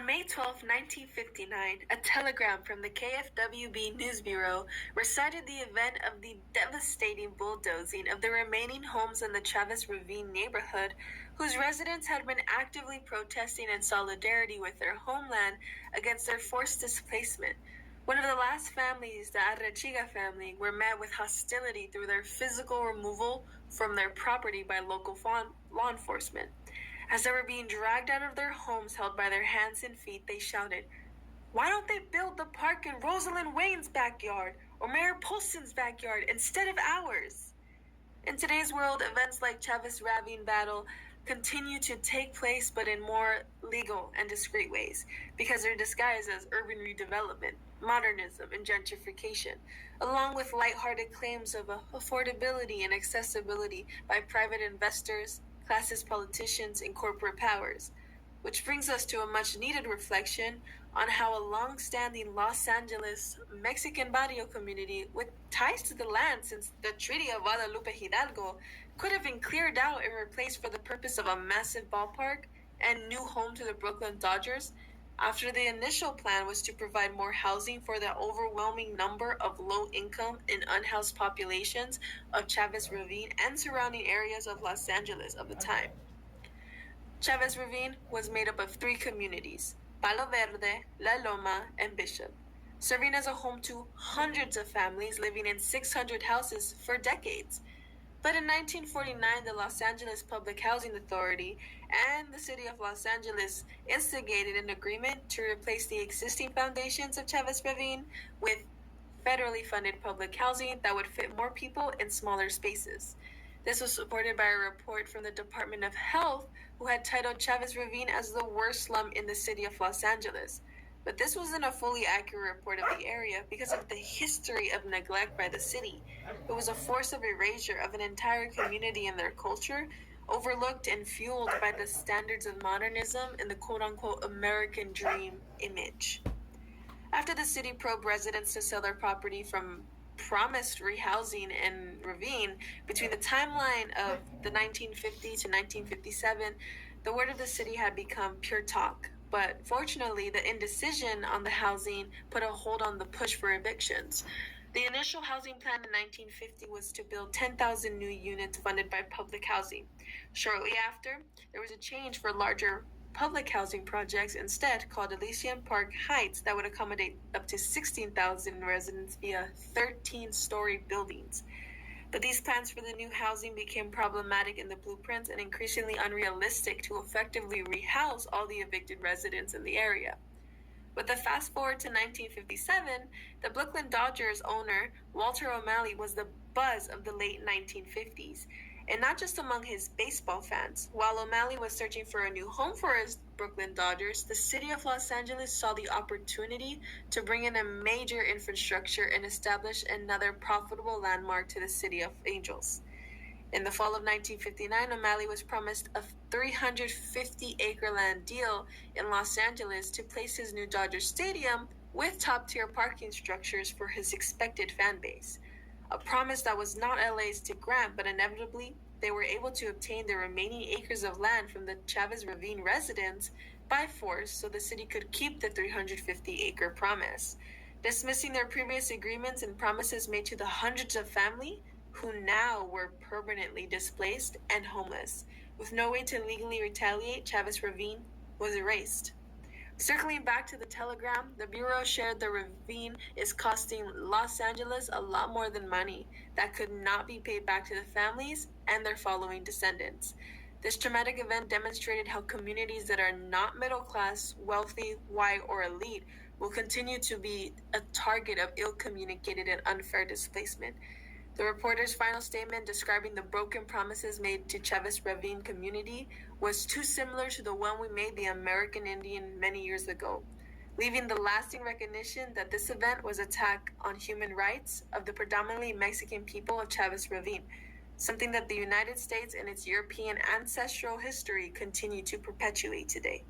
On May 12, 1959, a telegram from the KFWB News Bureau recited the event of the devastating bulldozing of the remaining homes in the Chavez Ravine neighborhood, whose residents had been actively protesting in solidarity with their homeland against their forced displacement. One of the last families, the Arrechiga family, were met with hostility through their physical removal from their property by local law enforcement. As they were being dragged out of their homes held by their hands and feet, they shouted, "Why don't they build the park in Rosalind Wayne's backyard or Mayor Polson's backyard instead of ours?" In today's world, events like Chavez Ravine battle continue to take place, but in more legal and discreet ways, because they're disguised as urban redevelopment, modernism, and gentrification, along with lighthearted claims of affordability and accessibility by private investors, classist politicians, and corporate powers. Which brings us to a much-needed reflection on how a long-standing Los Angeles Mexican barrio community with ties to the land since the Treaty of Guadalupe Hidalgo could have been cleared out and replaced for the purpose of a massive ballpark and new home to the Brooklyn Dodgers, after the initial plan was to provide more housing for the overwhelming number of low-income and unhoused populations of Chavez Ravine and surrounding areas of Los Angeles of the time. Chavez Ravine was made up of 3 communities, Palo Verde, La Loma, and Bishop, serving as a home to hundreds of families living in 600 houses for decades. But in 1949, the Los Angeles Public Housing Authority and the City of Los Angeles instigated an agreement to replace the existing foundations of Chavez Ravine with federally funded public housing that would fit more people in smaller spaces. This was supported by a report from the Department of Health, who had titled Chavez Ravine as the worst slum in the city of Los Angeles. But this wasn't a fully accurate report of the area because of the history of neglect by the city. It was a force of erasure of an entire community and their culture, overlooked and fueled by the standards of modernism and the quote-unquote American dream image. After the city probed residents to sell their property from promised rehousing in Ravine between the timeline of the 1950 to 1957, the word of the city had become pure talk. But fortunately, the indecision on the housing put a hold on the push for evictions. The initial housing plan in 1950 was to build 10,000 new units funded by public housing. Shortly after, there was a change for larger public housing projects instead called Elysian Park Heights that would accommodate up to 16,000 residents via 13-story buildings. But these plans for the new housing became problematic in the blueprints and increasingly unrealistic to effectively rehouse all the evicted residents in the area. With the fast forward to 1957, the Brooklyn Dodgers owner, Walter O'Malley, was the buzz of the late 1950s, and not just among his baseball fans. While O'Malley was searching for a new home for his Brooklyn Dodgers, the city of Los Angeles saw the opportunity to bring in a major infrastructure and establish another profitable landmark to the City of Angels. In the fall of 1959, O'Malley was promised a 350-acre land deal in Los Angeles to place his new Dodger Stadium with top-tier parking structures for his expected fan base. A promise that was not LA's to grant, but inevitably, they were able to obtain the remaining acres of land from the Chavez Ravine residents by force so the city could keep the 350-acre promise, dismissing their previous agreements and promises made to the hundreds of families who now were permanently displaced and homeless. With no way to legally retaliate, Chavez Ravine was erased. Circling back to the telegram, the Bureau shared the ravine is costing Los Angeles a lot more than money that could not be paid back to the families and their following descendants. This traumatic event demonstrated how communities that are not middle class, wealthy, white, or elite will continue to be a target of ill-communicated and unfair displacement. The reporter's final statement describing the broken promises made to Chavez Ravine community was too similar to the one we made the American Indian many years ago, leaving the lasting recognition that this event was an attack on human rights of the predominantly Mexican people of Chavez Ravine, something that the United States and its European ancestral history continue to perpetuate today.